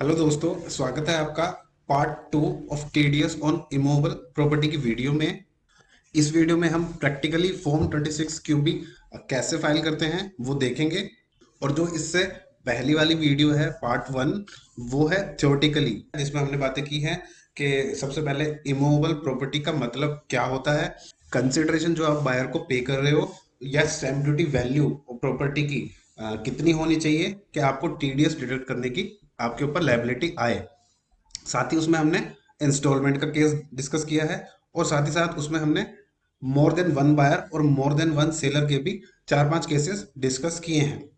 Hello दोस्तों, स्वागत है आपका part 2 of TDS on immovable property की वीडियो में। इस वीडियो में हम प्रैक्टिकली फॉर्म 26 क्यूबी कैसे फाइल करते हैं वो देखेंगे। और जो इससे पहली वाली वीडियो है पार्ट 1, वो है थ्योरेटिकली, जिसमें हमने बातें की हैं कि सबसे पहले इमूवेबल प्रॉपर्टी का मतलब क्या होता है, कंसिडरेशन जो आप बायर को पे कर रहे हो या स्टैम्प ड्यूटी वैल्यू प्रॉपर्टी की कितनी होनी चाहिए कि आपको टीडीएस डिडक्ट करने की आपके ऊपर लायबिलिटी आए। साथ ही उसमें हमने इंस्टॉलमेंट का केस डिस्कस किया है और साथ ही साथ उसमें हमने मोर देन वन बायर और मोर देन वन सेलर के भी 4-5 केसेस डिस्कस किए हैं।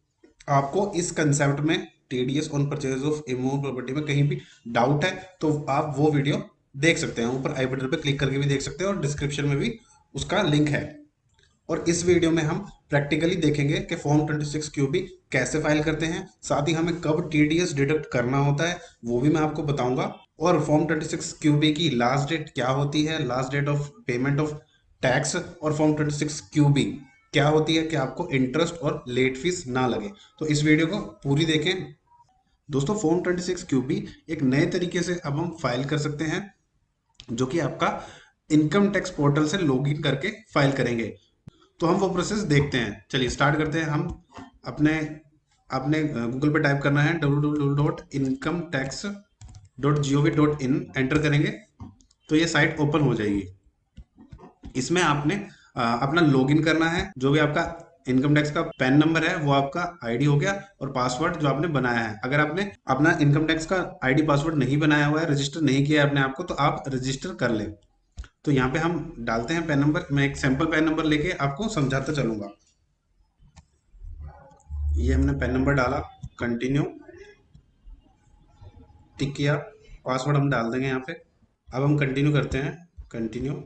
आपको इस कंसेप्ट में TDS on purchase of immovable property में कहीं भी डाउट है तो आप वो वीडियो देख सकते हैं, ऊपर आई बटन पे क्लिक करके भी देख सकते हैं और डिस्क्रिप्शन में भी उसका लिंक है। और इस वीडियो में हम प्रैक्टिकली देखेंगे कि फॉर्म 26 क्यूबी कैसे फाइल करते हैं, साथ ही हमें कब टीडीएस डिडक्ट करना होता है वो भी मैं आपको बताऊंगा। और फॉर्म 26 क्यूबी की लास्ट डेट क्या होती है, last date of payment of tax, और फॉर्म 26 क्यूबी क्या होती है कि आपको इंटरेस्ट और लेट फीस ना लगे। तो इस वीडियो को पूरी देखें। दोस्तों, फॉर्म 26 क्यूबी एक नए तरीके से अब हम फाइल कर सकते हैं, जो कि आपका इनकम टैक्स पोर्टल से लॉगिन करके फाइल करेंगे। तो हम वो प्रोसेस देखते हैं। चलिए स्टार्ट करते हैं। हम अपने अपने गूगल पे टाइप करना है www.incometax.gov.in, एंटर करेंगे तो ये साइट ओपन हो जाएगी। इसमें आपने अपना लॉगिन करना है। जो भी आपका इनकम टैक्स का पैन नंबर है वो आपका आईडी हो गया, और पासवर्ड जो आपने बनाया है। अगर आपने अपना इनकम टैक्स का आईडी पासवर्ड नहीं बनाया हुआ है, रजिस्टर नहीं किया है अपने आप को, तो आप रजिस्टर कर लें। तो यहाँ पे हम डालते हैं पैन नंबर। मैं एक सैंपल पैन नंबर लेके आपको समझाता चलूंगा। ये हमने पैन नंबर डाला, कंटिन्यू, टिक किया, पासवर्ड हम डाल देंगे यहाँ पे। अब हम कंटिन्यू करते हैं, कंटिन्यू।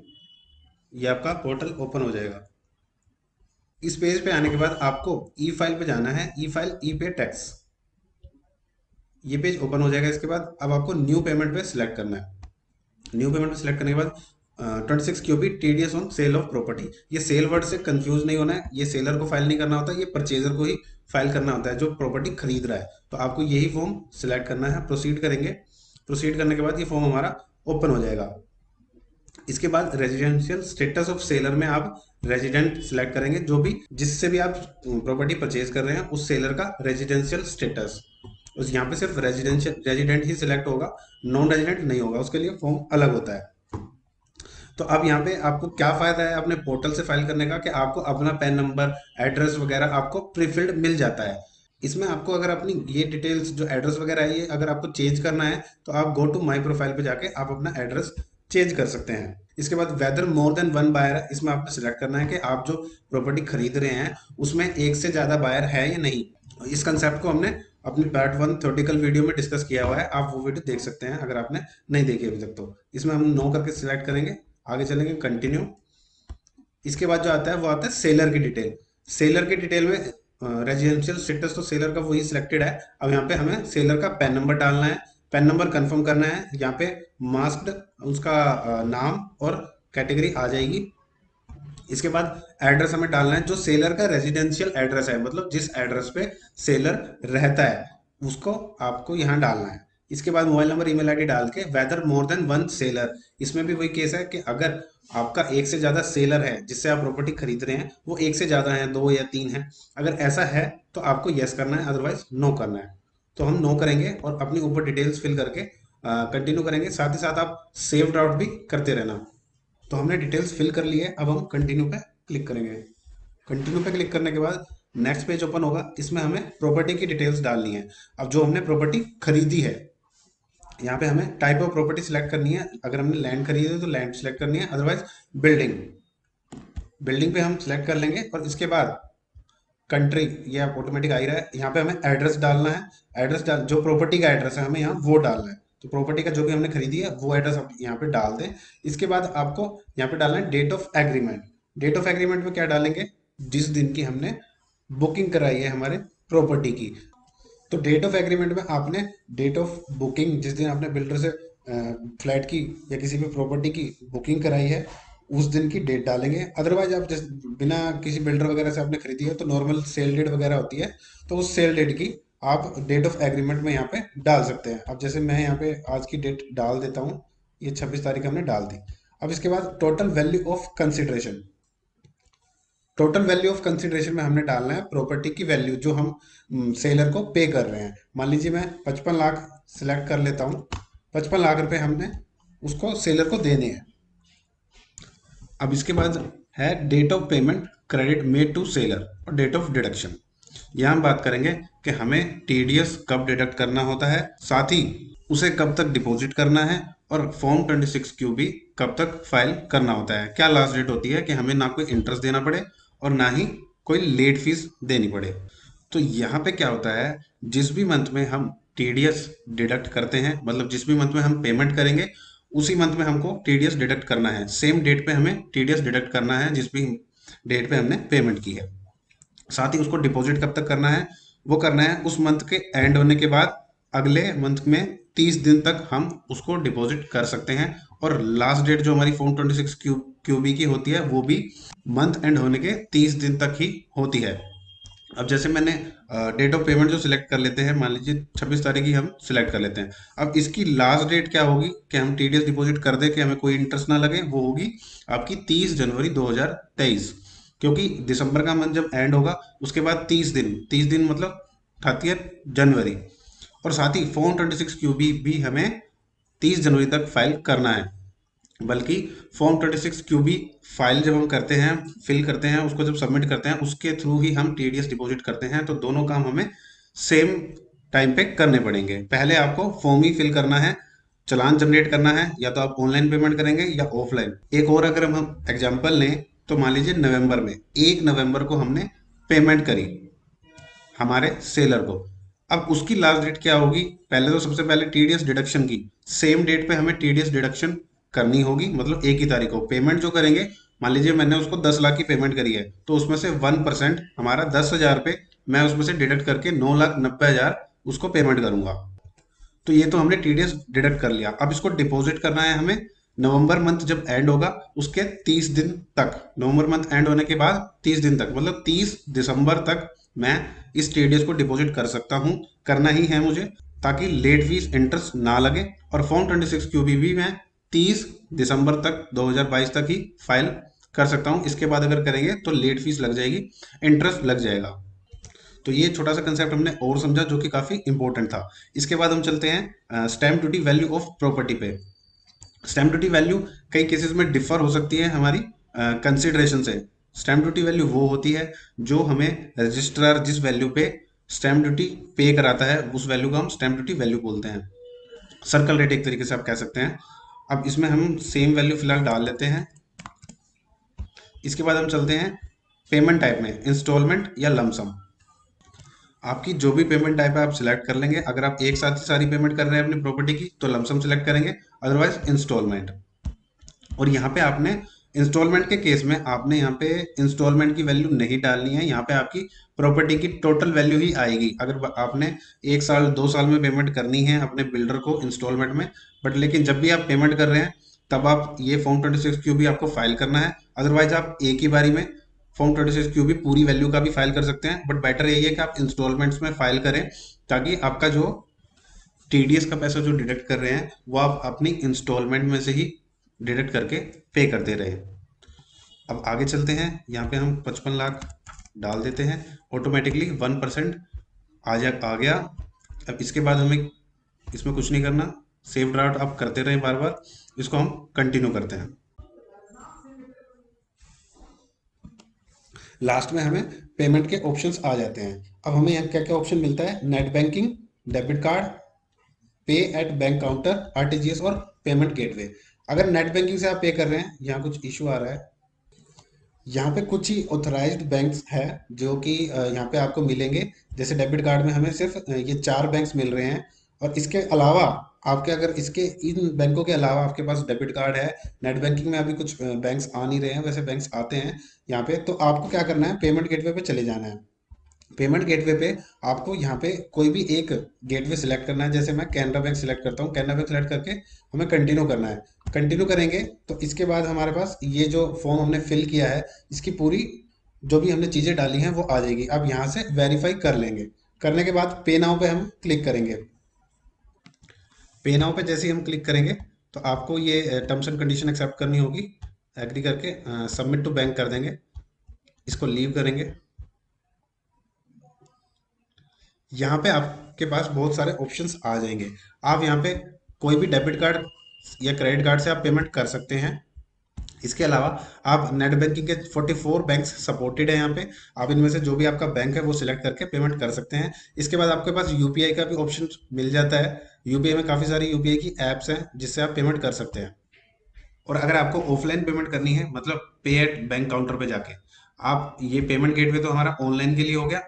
ये आपका पोर्टल ओपन हो जाएगा। इस पेज पे आने के बाद आपको ई फाइल पे जाना है, ई फाइल ई पे टैक्स। ये पेज ओपन हो जाएगा। इसके बाद अब आपको न्यू पेमेंट पे सिलेक्ट करना है। न्यू पेमेंट पे सिलेक्ट करने के बाद 26 QB TDS on sale of property. ये सेल वर्ड से कंफ्यूज नहीं होना है, ये सेलर को फाइल नहीं करना होता, ये परचेजर को ही फाइल करना होता है जो प्रॉपर्टी खरीद रहा है। तो आपको यही फॉर्म सिलेक्ट करना है। प्रोसीड करेंगे। प्रोसीड करने के बाद ये फॉर्म हमारा ओपन हो जाएगा। इसके बाद रेजिडेंशियल स्टेटस ऑफ सेलर में आप रेजिडेंट सिलेक्ट करेंगे, जो भी जिससे भी आप प्रॉपर्टी परचेज कर रहे हैं उस सेलर का रेजिडेंशियल स्टेटस। उस यहाँ पे सिर्फ रेजिडेंशियल रेजिडेंट ही सिलेक्ट होगा, नॉन रेजिडेंट नहीं होगा, उसके लिए फॉर्म अलग होता है। तो अब यहाँ पे आपको क्या फायदा है अपने पोर्टल से फाइल करने का, कि आपको अपना पैन नंबर, एड्रेस वगैरह आपको प्रीफिल्ड मिल जाता है। इसमें आपको अगर अपनी ये डिटेल्स जो एड्रेस वगैरह है, ये अगर आपको चेंज करना है तो आप गो टू माई प्रोफाइल पे जाके आप अपना एड्रेस चेंज कर सकते हैं। इसके बाद whether more than one buyer है, इसमें आपको सिलेक्ट करना है कि आप जो प्रॉपर्टी खरीद रहे हैं उसमें एक से ज्यादा बायर है या नहीं। इस कंसेप्ट को हमने अपनी पार्ट 1 थ्योरेटिकल वीडियो में डिस्कस किया हुआ है, आप वो वीडियो देख सकते हैं अगर आपने नहीं देखी अभी तक। तो इसमें हम नो करके सिलेक्ट करेंगे, आगे चलेंगे, कंटिन्यू। इसके बाद जो आता है वो आता है सेलर की डिटेल। सेलर की डिटेल में रेजिडेंशियल स्टेटस तो सेलर का वही सिलेक्टेड है। अब यहाँ पे हमें सेलर का पैन नंबर डालना है, पैन नंबर कंफर्म करना है। यहाँ पे मास्क्ड उसका नाम और कैटेगरी आ जाएगी। इसके बाद एड्रेस हमें डालना है, जो सेलर का रेजिडेंशियल एड्रेस है, मतलब जिस एड्रेस पे सेलर रहता है उसको आपको यहाँ डालना है। इसके बाद मोबाइल नंबर, ईमेल आईडी डाल के whether more than one seller, इसमें भी वही केस है कि अगर आपका एक से ज्यादा सेलर है जिससे आप प्रॉपर्टी खरीद रहे हैं, वो एक से ज्यादा है, 2 या 3 है, अगर ऐसा है तो आपको यस करना है, अदरवाइज नो करना है। तो हम नो करेंगे और अपनी ऊपर डिटेल्स फिल करके कंटिन्यू करेंगे। साथ ही साथ आप सेव आउट भी करते रहना। तो हमने डिटेल्स फिल कर ली है, अब हम कंटिन्यू पे क्लिक करेंगे। कंटिन्यू पे क्लिक करने के बाद नेक्स्ट पेज ओपन होगा। इसमें हमें प्रॉपर्टी की डिटेल्स डालनी है। अब जो हमने प्रॉपर्टी खरीदी है, यहाँ पे हमें टाइप ऑफ प्रॉपर्टी सिलेक्ट करनी है। अगर हमने लैंड खरीदी है तो लैंड सिलेक्ट करनी है, अदरवाइज बिल्डिंग। बिल्डिंग पे हम सिलेक्ट कर लेंगे और इसके बाद कंट्री, ये आप ऑटोमेटिक आ ही रहा है। यहाँ पे हमें एड्रेस डालना है। एड्रेस डाल, जो प्रॉपर्टी का एड्रेस है हमें यहाँ वो डालना है। तो प्रॉपर्टी का जो भी हमने खरीदी है वो एड्रेस आप यहाँ पे डाल दें। इसके बाद आपको यहाँ पे डालना है date of agreement. Date of agreement में क्या डालेंगे, जिस दिन की हमने बुकिंग कराई है हमारे प्रॉपर्टी की। तो डेट ऑफ एग्रीमेंट में आपने डेट ऑफ बुकिंग, जिस दिन आपने बिल्डर से फ्लैट की या किसी भी प्रॉपर्टी की बुकिंग कराई है उस दिन की डेट डालेंगे। अदरवाइज आप बिना किसी बिल्डर वगैरह से आपने खरीदी है तो नॉर्मल सेल डेट वगैरह होती है, तो उस सेल डेट की आप डेट ऑफ एग्रीमेंट में यहाँ पे डाल सकते हैं। अब जैसे मैं यहाँ पे आज की डेट डाल देता हूँ, ये 26 तारीख हमने डाल दी। अब इसके बाद total value of consideration, total value of consideration में हमने डालना है प्रॉपर्टी की वैल्यू जो हम सेलर को पे कर रहे हैं। मान लीजिए मैं 55 लाख सिलेक्ट कर लेता हूँ, 55 लाख रुपए हमने उसको सेलर को देने हैं। अब इसके बाद है date of payment credit made to seller और डेट ऑफ डिडक्शन। यहाँ हम बात करेंगे कि हमें टीडीएस कब डिडक्ट करना होता है, साथ ही उसे कब तक डिपॉजिट करना है, और फॉर्म 26 क्यू भी कब तक फाइल करना होता है। क्या लास्ट डेट होती है कि हमें ना कोई इंटरेस्ट देना पड़े और ना ही कोई लेट फीस देनी पड़े। तो यहाँ पे क्या होता है, जिस भी मंथ में हम टीडीएस डिडक्ट करते हैं, मतलब जिस भी मंथ में हम पेमेंट करेंगे उसी मंथ में हमको टीडीएस डिडक्ट करना है। सेम डेट पे हमें टीडीएस डिडक्ट करना है जिस भी डेट पे हमने पेमेंट की है। साथ ही उसको डिपॉजिट कब तक करना है, वो करना है उस मंथ के एंड होने के बाद अगले मंथ में 30 दिन तक हम उसको डिपॉजिट कर सकते हैं। और लास्ट डेट जो हमारी फॉर्म 26 क्यूबी की होती है वो भी मंथ एंड होने के 30 दिन तक ही होती है। अब जैसे मैंने डेट ऑफ पेमेंट जो सिलेक्ट कर लेते हैं, मान लीजिए 26 तारीख ही हम सिलेक्ट कर लेते हैं। अब इसकी लास्ट डेट क्या होगी कि हम टीडीएस डिपॉजिट कर दे कि हमें कोई इंटरेस्ट ना लगे, वो होगी आपकी 30 जनवरी 2023। क्योंकि दिसंबर का मंथ जब एंड होगा उसके बाद 30 दिन मतलब 30 जनवरी। और साथ ही फॉर्म 26 क्यूबी भी हमें 30 जनवरी तक फाइल करना है। बल्कि फॉर्म 26 क्यूबी फाइल जब हम करते हैं, फिल करते हैं, उसको जब सबमिट करते हैं उसके थ्रू ही हम टीडीएस डिपॉजिट करते हैं। तो दोनों काम हमें सेम टाइम पे करने पड़ेंगे। पहले आपको फॉर्म ही फिल करना है, चालान जनरेट करना है, या तो आप ऑनलाइन पेमेंट करेंगे या ऑफलाइन। एक और अगर हम एग्जांपल लें तो मान लीजिए नवंबर में 1 नवंबर को हमने पेमेंट करी हमारे सेलर को। अब उसकी लास्ट डेट क्या होगी, पहले तो सबसे पहले टीडीएस डिडक्शन की सेम डेट पे हमें टीडीएस डिडक्शन करनी होगी, मतलब एक ही तारीख को पेमेंट जो करेंगे। मान लीजिए मैंने उसको 10 लाख की पेमेंट करी है तो उसमें से 1% हमारा 10,000 पे मैं उसमें से डिडक्ट करके 9,90,000 उसको पेमेंट करूंगा। तो ये तो हमने टीडीएस डिडक्ट कर लिया। अब इसको डिपॉजिट करना है हमें नवंबर मंथ जब एंड होगा उसके 30 दिन तक। नवंबर मंथ एंड होने के बाद 30 दिन तक मतलब 30 दिसंबर तक मैं इस टीडीएस को डिपॉजिट कर सकता हूँ, करना ही है मुझे, ताकि लेट फीस इंटरेस्ट ना लगे। और फॉर्म 26 क्यूबी भी मैं 30 दिसंबर तक 2022 तक ही फाइल कर सकता हूँ। इसके बाद अगर करेंगे तो लेट फीस लग जाएगी, इंटरेस्ट लग जाएगा। तो ये छोटा सा कंसेप्ट हमने और समझा जो कि काफी इंपॉर्टेंट था। इसके बाद हम चलते हैं stamp duty value of property पे। स्टैम्प ड्यूटी वैल्यू कई केसेस में डिफर हो सकती है हमारी कंसिडरेशन से। स्टैम्प ड्यूटी वैल्यू वो होती है जो हमें रजिस्ट्रार जिस वैल्यू पे स्टैम्प ड्यूटी पे कराता है उस वैल्यू को हम स्टैम्प ड्यूटी वैल्यू बोलते हैं। सर्कल रेट एक तरीके से आप कह सकते हैं। अब इसमें हम सेम वैल्यू फिलहाल डाल लेते हैं। इसके बाद हम चलते हैं पेमेंट टाइप में, इंस्टॉलमेंट या लमसम। आपकी जो भी पेमेंट टाइप है आप सिलेक्ट कर लेंगे। अगर आप एक साथ ही सारी पेमेंट कर रहे हैं अपनी प्रॉपर्टी की तो लमसम सिलेक्ट करेंगे, अदरवाइज इंस्टॉलमेंट। और यहाँ पे आपने इंस्टॉलमेंट के केस में आपने यहाँ पे इंस्टॉलमेंट की वैल्यू नहीं डालनी है, यहाँ पे आपकी प्रॉपर्टी की टोटल वैल्यू ही आएगी। अगर आपने 1 साल 2 साल में पेमेंट करनी है अपने बिल्डर को इंस्टॉलमेंट में, बट लेकिन जब भी आप पेमेंट कर रहे हैं तब आप ये फॉर्म 26 क्यू भी आपको फाइल करना है। अदरवाइज आप एक ही बारी में फॉर्म 26 क्यू भी पूरी वैल्यू का भी फाइल कर सकते हैं, बट बेटर यही है कि आप इंस्टॉलमेंट्स में फाइल करें ताकि आपका जो टीडीएस का पैसा जो डिडक्ट कर रहे हैं वो आप अपनी इंस्टॉलमेंट में से ही डिडक्ट करके पे करते रहे। अब आगे चलते हैं, यहाँ पे हम 55 लाख डाल देते हैं, ऑटोमेटिकली 1% आ गया। अब इसके बाद हमें इसमें कुछ नहीं करना, सेव ड्राफ्ट आप करते रहे बार बार। इसको हम कंटिन्यू करते हैं। लास्ट में हमें पेमेंट के ऑप्शंस आ जाते हैं। अब हमें यहाँ क्या क्या ऑप्शन मिलता है, नेट बैंकिंग, डेबिट कार्ड, पे एट बैंक काउंटर, आरटीजीएस और पेमेंट गेटवे। अगर नेट बैंकिंग से आप पे कर रहे हैं, यहाँ कुछ इशू आ रहा है। यहाँ पे कुछ ही ऑथराइज्ड बैंक्स है जो कि यहाँ पे आपको मिलेंगे। जैसे डेबिट कार्ड में हमें सिर्फ ये 4 बैंक्स मिल रहे हैं। और इसके अलावा आपके अगर इसके इन बैंकों के अलावा आपके पास डेबिट कार्ड है, नेट बैंकिंग में अभी कुछ बैंक्स आ नहीं रहे हैं, वैसे बैंक्स आते हैं यहाँ पे। तो आपको क्या करना है, पेमेंट गेटवे पे चले जाना है। पेमेंट गेटवे पे आपको यहाँ पे कोई भी एक गेटवे सिलेक्ट करना है। जैसे मैं कैनरा बैंक सिलेक्ट करता हूँ, कैनरा बैंक सिलेक्ट करके हमें कंटिन्यू करना है। कंटिन्यू करेंगे तो इसके बाद हमारे पास ये जो फॉर्म हमने फिल किया है इसकी पूरी जो भी हमने चीज़ें डाली हैं वो आ जाएगी। अब यहाँ से वेरीफाई कर लेंगे। करने के बाद पे नाउ पे हम क्लिक करेंगे। पे नाउ पे जैसे ही हम क्लिक करेंगे तो आपको ये टर्म्स एंड कंडीशन एक्सेप्ट करनी होगी। एग्री करके सबमिट टू बैंक कर देंगे, इसको लीव करेंगे। यहाँ पे आपके पास बहुत सारे ऑप्शंस आ जाएंगे। आप यहाँ पे कोई भी डेबिट कार्ड या क्रेडिट कार्ड से आप पेमेंट कर सकते हैं। इसके अलावा आप नेट बैंकिंग के 44 बैंक्स सपोर्टेड है यहाँ पे। आप इनमें से जो भी आपका बैंक है वो सिलेक्ट करके पेमेंट कर सकते हैं। इसके बाद आपके पास यूपीआई का भी ऑप्शन मिल जाता है। यूपीआई में काफ़ी सारी यूपीआई की ऐप्स हैं जिससे आप पेमेंट कर सकते हैं। और अगर आपको ऑफलाइन पेमेंट करनी है, मतलब पे एट बैंक काउंटर पे जाके, आप ये पेमेंट गेटवे तो हमारा ऑनलाइन के लिए हो गया।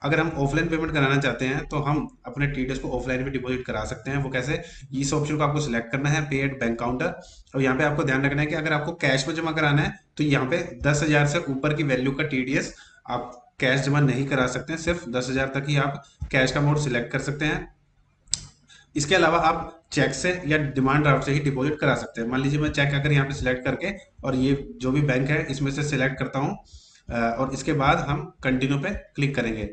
अगर हम ऑफलाइन पेमेंट कराना चाहते हैं तो हम अपने टीडीएस को ऑफलाइन भी डिपॉजिट करा सकते हैं। वो कैसे? इस ऑप्शन को आपको सिलेक्ट करना है, पे एट बैंक काउंटर। और यहाँ पे आपको ध्यान रखना है कि अगर आपको कैश में जमा कराना है तो यहाँ पे 10,000 से ऊपर की वैल्यू का टीडीएस आप कैश जमा नहीं करा सकते हैं। सिर्फ 10,000 तक ही आप कैश का मोड सिलेक्ट कर सकते हैं। इसके अलावा आप चेक से या डिमांड ड्राफ्ट से ही डिपॉजिट करा सकते हैं। मान लीजिए मैं चेक अगर यहाँ पे सिलेक्ट करके और ये जो भी बैंक है इसमें से सिलेक्ट करता हूँ, और इसके बाद हम कंटिन्यू पे क्लिक करेंगे।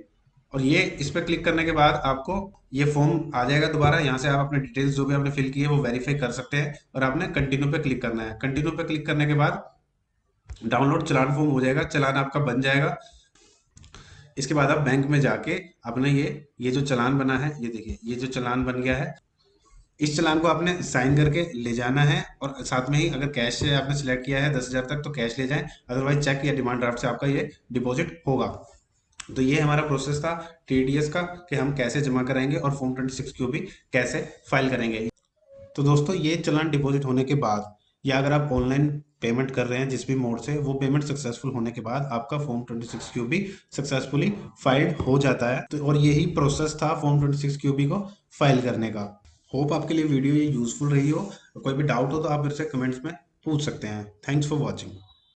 और ये इस पे क्लिक करने के बाद आपको ये फॉर्म आ जाएगा दोबारा। यहाँ से आप अपने डिटेल्स जो भी आपने फिल की है वो वेरीफाई कर सकते हैं और आपने कंटिन्यू पे क्लिक करना है। कंटिन्यू पे क्लिक करने के बाद डाउनलोड चलान फॉर्म हो जाएगा, चलान आपका बन जाएगा। इसके बाद आप बैंक में जाके अपने ये जो चलान बना है, ये देखिए ये जो चलान बन गया है, इस चालान को आपने साइन करके ले जाना है। और साथ में ही अगर कैश से आपने सिलेक्ट किया है 10,000 तक तो कैश ले जाएं, अदरवाइज चेक या डिमांड ड्राफ्ट से आपका ये डिपॉजिट होगा। तो ये हमारा प्रोसेस था टीडीएस का कि हम कैसे जमा कराएंगे और फॉर्म 26 क्यू भी कैसे फाइल करेंगे। तो दोस्तों ये चालान डिपॉजिट होने के बाद या अगर आप ऑनलाइन पेमेंट कर रहे हैं जिस भी मोड से, वो पेमेंट सक्सेसफुल होने के बाद आपका फॉर्म 26 क्यू भी सक्सेसफुली फाइल्ड हो जाता है। तो और यही प्रोसेस था फॉर्म 26 क्यू बी को फाइल करने का। होप आपके लिए वीडियो ये यूजफुल रही हो। कोई भी डाउट हो तो आप मेरे से कमेंट्स में पूछ सकते हैं। Thanks for watching.